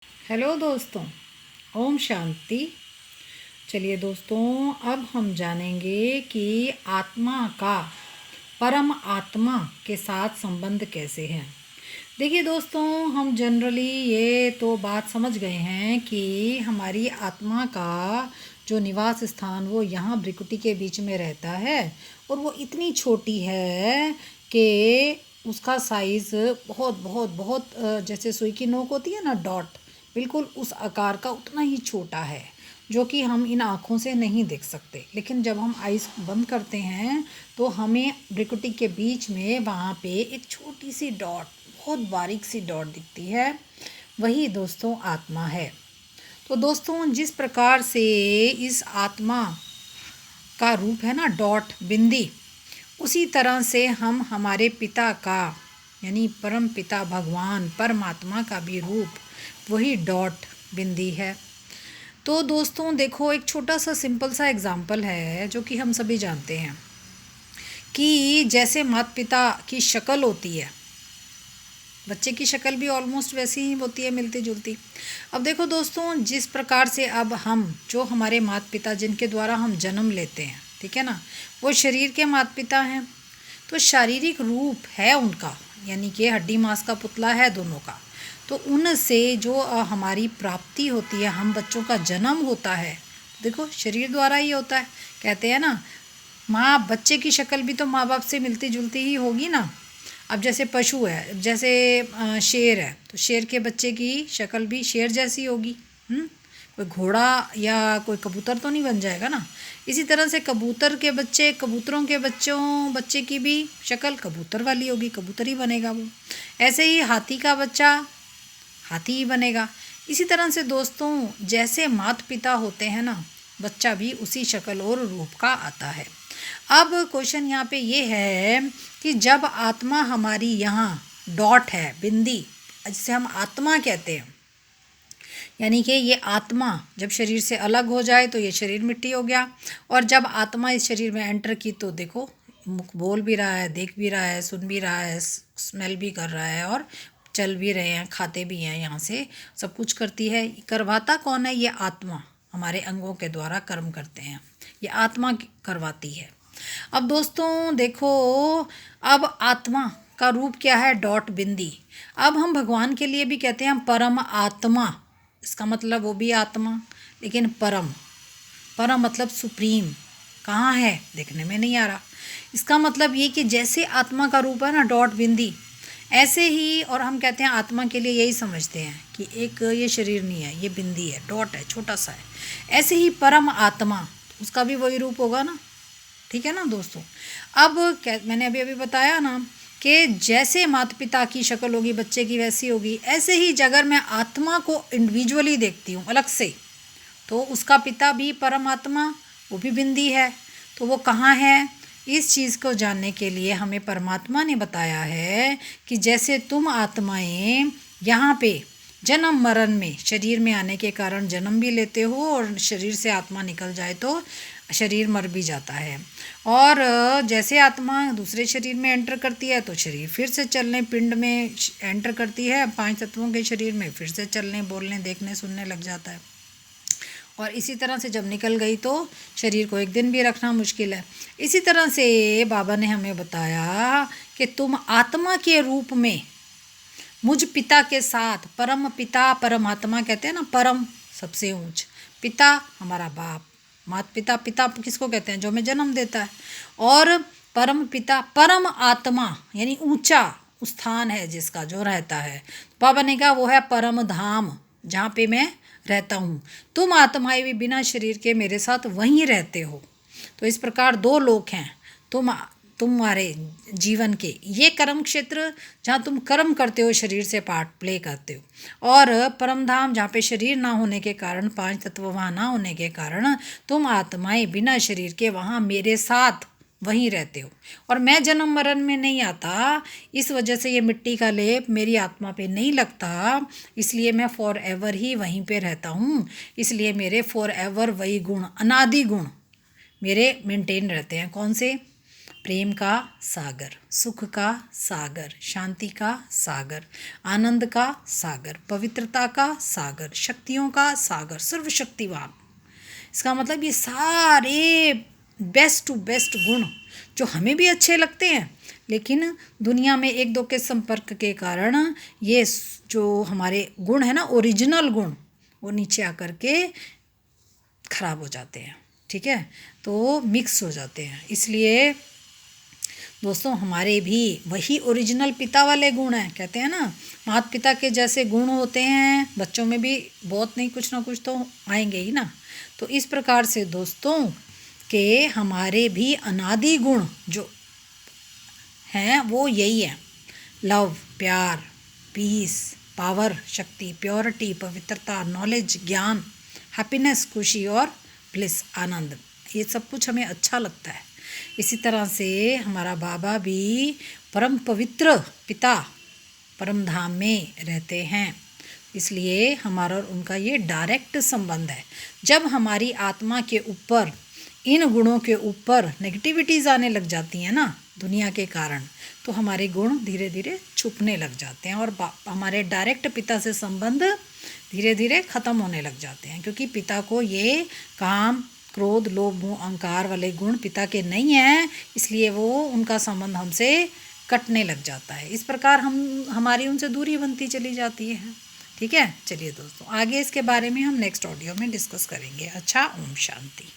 Hello दोस्तों, ओम शांति। चलिए दोस्तों, अब हम जानेंगे कि आत्मा का परम आत्मा के साथ संबंध कैसे है। देखिए दोस्तों, हम जनरली ये तो बात समझ गए हैं कि हमारी आत्मा का जो निवास स्थान वो यहाँ भृकुटी के बीच में रहता है और वो इतनी छोटी है कि उसका साइज़ बहुत बहुत बहुत जैसे सुई की नोक होती है ना, डॉट, बिल्कुल उस आकार का उतना ही छोटा है, जो कि हम इन आँखों से नहीं देख सकते। लेकिन जब हम आइज़ बंद करते हैं तो हमें भृकुटी के बीच में वहाँ पे एक छोटी सी डॉट, बहुत बारीक सी डॉट दिखती है। वही दोस्तों आत्मा है। तो दोस्तों, जिस प्रकार से इस आत्मा का रूप है ना डॉट, बिंदी, उसी तरह से हम हमारे पिता का यानी परम पिता भगवान परमात्मा का भी रूप वही डॉट, बिंदी है। तो दोस्तों देखो, एक छोटा सा सिंपल सा एग्जाम्पल है जो कि हम सभी जानते हैं कि जैसे माता पिता की शक्ल होती है, बच्चे की शक्ल भी ऑलमोस्ट वैसी ही होती है, मिलती जुलती। अब देखो दोस्तों, जिस प्रकार से अब हम जो हमारे माता पिता जिनके द्वारा हम जन्म लेते हैं, ठीक है ना, वो शरीर के माता पिता हैं, तो शारीरिक रूप है उनका, यानी कि हड्डी मांस का पुतला है दोनों का। तो उनसे जो हमारी प्राप्ति होती है, हम बच्चों का जन्म होता है, देखो शरीर द्वारा ही होता है। कहते हैं ना, माँ बच्चे की शक्ल भी तो माँ बाप से मिलती जुलती ही होगी ना। अब जैसे पशु है, जैसे शेर है, तो शेर के बच्चे की शक्ल भी शेर जैसी होगी। कोई घोड़ा या कोई कबूतर तो नहीं बन जाएगा ना। इसी तरह से कबूतर के बच्चे, कबूतरों के बच्चे की भी शक्ल कबूतर वाली होगी, कबूतर ही बनेगा वो। ऐसे ही हाथी का बच्चा हाथी ही बनेगा। इसी तरह से दोस्तों, जैसे माता पिता होते हैं ना, बच्चा भी उसी शक्ल और रूप का आता है। अब क्वेश्चन यहाँ पे ये है कि जब आत्मा हमारी यहाँ डॉट है, बिंदी, जिसे हम आत्मा कहते हैं, यानी कि ये आत्मा जब शरीर से अलग हो जाए तो ये शरीर मिट्टी हो गया, और जब आत्मा इस शरीर में एंटर की तो देखो, मुख बोल भी रहा है, देख भी रहा है, सुन भी रहा है, स्मेल भी कर रहा है, और चल भी रहे हैं, खाते भी हैं, यहाँ से सब कुछ करती है। करवाता कौन है? ये आत्मा हमारे अंगों के द्वारा कर्म करते हैं, ये आत्मा करवाती है। अब दोस्तों देखो, अब आत्मा का रूप क्या है? डॉट, बिंदी। अब हम भगवान के लिए भी कहते हैं हम परम आत्मा, इसका मतलब वो भी आत्मा, लेकिन परम, परम मतलब सुप्रीम। कहाँ है? देखने में नहीं आ रहा। इसका मतलब ये कि जैसे आत्मा का रूप है ना डॉट, बिंदी, ऐसे ही, और हम कहते हैं आत्मा के लिए यही समझते हैं कि एक ये शरीर नहीं है, ये बिंदी है, डॉट है, छोटा सा है। ऐसे ही परम आत्मा, उसका भी वही रूप होगा ना, ठीक है ना दोस्तों। अब मैंने अभी अभी बताया ना कि जैसे माता पिता की शक्ल होगी बच्चे की वैसी होगी, ऐसे ही अगर मैं आत्मा को इंडिविजुअली देखती हूँ अलग से, तो उसका पिता भी परमात्मा, वो भी बिंदी है। तो वो कहाँ है? इस चीज़ को जानने के लिए हमें परमात्मा ने बताया है कि जैसे तुम आत्माएं यहाँ पे जन्म मरण में, शरीर में आने के कारण जन्म भी लेते हो, और शरीर से आत्मा निकल जाए तो शरीर मर भी जाता है। और जैसे आत्मा दूसरे शरीर में एंटर करती है तो शरीर फिर से चलने, पिंड में एंटर करती है, 5 तत्वों के शरीर में, फिर से चलने, बोलने, देखने, सुनने लग जाता है। और इसी तरह से जब निकल गई तो शरीर को एक दिन भी रखना मुश्किल है। इसी तरह से बाबा ने हमें बताया कि तुम आत्मा के रूप में मुझ पिता के साथ, परम पिता, परमात्मा कहते हैं ना, परम सबसे ऊंच, पिता हमारा बाप, माता पिता, पिता किसको कहते हैं? जो हमें जन्म देता है। और परम पिता, परम आत्मा यानी ऊंचा स्थान है जिसका, जो रहता है, बाबा ने कहा वो है परम धाम, जहाँ पे मैं रहता हूँ। तुम आत्माएं भी बिना शरीर के मेरे साथ वहीं रहते हो। तो इस प्रकार दो लोक हैं तुम्हारे जीवन के, ये कर्म क्षेत्र जहाँ तुम कर्म करते हो, शरीर से पार्ट प्ले करते हो, और परम धाम जहाँ पे शरीर ना होने के कारण, 5 तत्व वहाँ ना होने के कारण तुम आत्माएं बिना शरीर के वहाँ मेरे साथ वहीं रहते हो। और मैं जन्म मरण में नहीं आता, इस वजह से ये मिट्टी का लेप मेरी आत्मा पे नहीं लगता, इसलिए मैं फॉर एवर ही वहीं पे रहता हूँ। इसलिए मेरे फॉर एवर वही गुण, अनादि गुण मेरे मेंटेन रहते हैं। कौन से? प्रेम का सागर, सुख का सागर, शांति का सागर, आनंद का सागर, पवित्रता का सागर, शक्तियों का सागर, सर्वशक्तिवान। इसका मतलब ये सारे बेस्ट टू बेस्ट गुण जो हमें भी अच्छे लगते हैं, लेकिन दुनिया में एक दो के संपर्क के कारण ये जो हमारे गुण है ना, ओरिजिनल गुण, वो नीचे आकर के खराब हो जाते हैं। ठीक है, तो मिक्स हो जाते हैं। इसलिए दोस्तों हमारे भी वही ओरिजिनल पिता वाले गुण हैं। कहते हैं ना, माता पिता के जैसे गुण होते हैं, बच्चों में भी बहुत नहीं कुछ ना कुछ तो आएंगे ही ना। तो इस प्रकार से दोस्तों के हमारे भी अनादि गुण जो हैं वो यही है: लव, प्यार, पीस, पावर, शक्ति, प्योरिटी, पवित्रता, नॉलेज, ज्ञान, हैप्पीनेस, खुशी और ब्लिस, आनंद। ये सब कुछ हमें अच्छा लगता है। इसी तरह से हमारा बाबा भी परम पवित्र पिता परम धाम में रहते हैं, इसलिए हमारा और उनका ये डायरेक्ट संबंध है। जब हमारी आत्मा के ऊपर इन गुणों के ऊपर नेगेटिविटीज़ आने लग जाती हैं ना दुनिया के कारण, तो हमारे गुण धीरे धीरे छुपने लग जाते हैं और हमारे डायरेक्ट पिता से संबंध धीरे धीरे ख़त्म होने लग जाते हैं, क्योंकि पिता को ये काम, क्रोध, लोभ, मोह, अहंकार वाले गुण पिता के नहीं हैं, इसलिए वो उनका संबंध हमसे कटने लग जाता है। इस प्रकार हमारी उनसे दूरी बनती चली जाती है। ठीक है, चलिए दोस्तों आगे इसके बारे में हम नेक्स्ट ऑडियो में डिस्कस करेंगे। अच्छा, ओम शांति।